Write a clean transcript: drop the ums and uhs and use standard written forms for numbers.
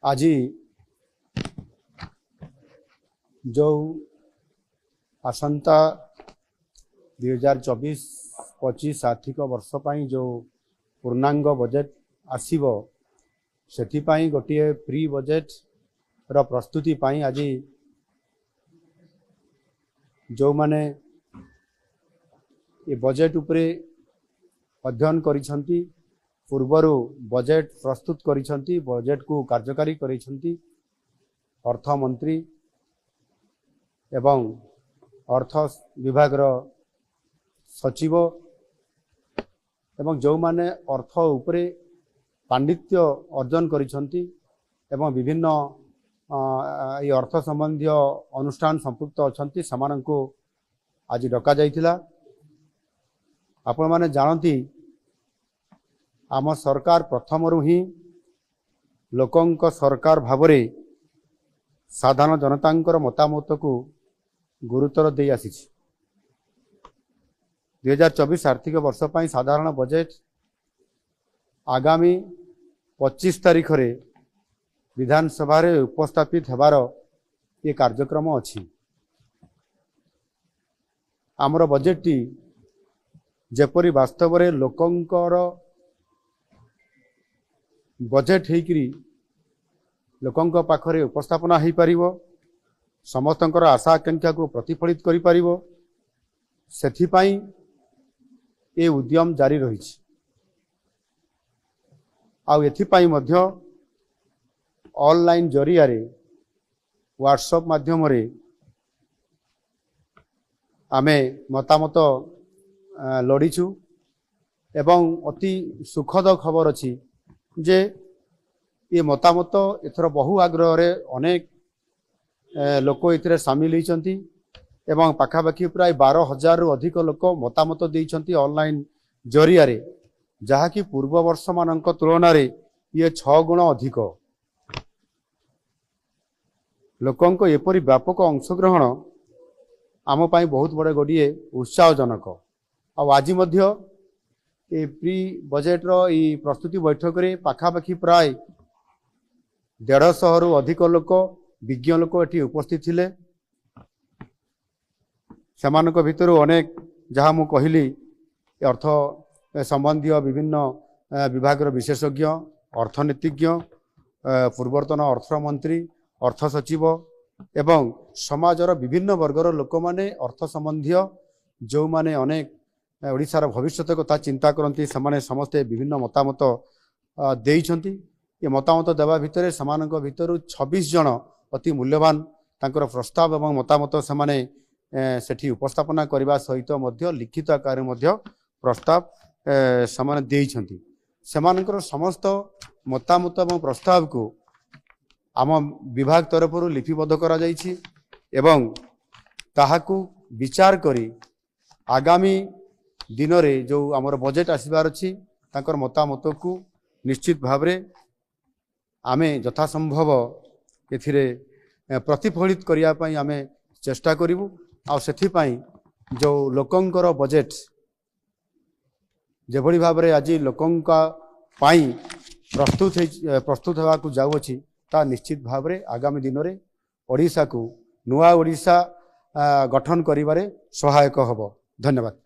आज जो आसंता 2024-25 आर्थिक वर्ष पर जो पूर्णांग बजेट आसीबो सेथिपाई गोटे प्री बजेट रो प्रस्तुति पाई आज जो माने ये बजेट उपरे अध्ययन करिसंती पूर्वरु बजेट प्रस्तुत करिसंती बजेट को कार्यकारी करिसंती अर्थ मंत्री एवं अर्थ विभाग रो सचिव एवं जो माने अर्थ उपरे पांडित्य अर्जन करिसंती एवं विभिन्न ये अर्थ संबंधी अनुष्ठान संपुक्त अछंती समानंको आज डका जाइथिला। आपण माने जानती आम सरकार प्रथम ही लोकंक सरकार भावरे साधारण जनतांकर मतामत को गुरुतर दे आसी 2024 आर्थिक वर्ष पर साधारण बजेट आगामी 25 तारीख रे विधानसभा रे उपस्थापित हेबार ये कार्यक्रम अछि। आमर बजेट टी जेपरी वास्तव रे लोकंकर बजेट हेकरी लोकंक पाखरे उपस्थापना हो पारिबो समस्तंकर आशा आकांक्षा को प्रतिफलित करि पारिबो सेथिपाई ए उद्यम जारी रहिछि। आउ एथिपाई मध्य ऑनलाइन जरिया रे व्हाट्सएप माध्यम रे आमे मतामत लड़ीछु एवं अति सुखद खबर अछि जे ये मतामत एथर बहु आग्रह रे अनेक लोक इतरे सामिल होइचंती एवं पाखापाखि प्राय 12,000 रु अधिक लोक मतामत देइचंती ऑनलाइन जरिया रे जहा कि पूर्व वर्ष मानक तुलना रे ये 6 गुण अधिक लोकंक एपरी व्यापक अंशग्रहण आम पाई बहुत बड़े गोटे उत्साहजनक। आज मध्य ये प्री बजेट रो ई प्रस्तुति बैठक रे पाखापाखि प्राय 150 रु अधिक लोक विज्ञ लोक एटी उपस्थित थिले। सेमानक भितर अनेक जहाँ मु कहली अर्थ संबंधी विभिन्न विभाग विशेषज्ञ अर्थनीतिज्ञ पूर्वतन अर्थमंत्री अर्थ सचिव एवं समाजर विभिन्न वर्गर लोक माने अर्थ संबंधी जो माने अनेक ओडिशार भविष्यत कथा चिंता करती से समस्ते विभिन्न मतामत देइछंती। ये मतामत देवा भितर समानक भितर 26 जन अति मूल्यवान तांकर प्रस्ताव एवं मतामत समाने सेठी उपस्थापना करने सहित मध्य लिखित आकार मध्य प्रस्ताव समाने देइछंती। समानकर समस्त मतामत एवं प्रस्ताव को आम विभाग तरफ लिपिबद्ध करा जाइछि एवं ताहाकु विचार करी आगामी दिन रे जो आमर बजेट आसबार अछि तांकर मतामत को निश्चित भावरे आमे यथासंभव एथिरे प्रतिफलित करिया पई आमे चेष्टा करिवु। आ सेथि पई जो लोकंकर बजेट जेभଳି भावरे आज लोकंका पाई प्रस्तुत हेबा को जाउ अछि ता निश्चित भावरे आगामी दिन रे ओडिसा को नुआ ओडिसा गठन करिबारे सहायक हबो। धन्यवाद।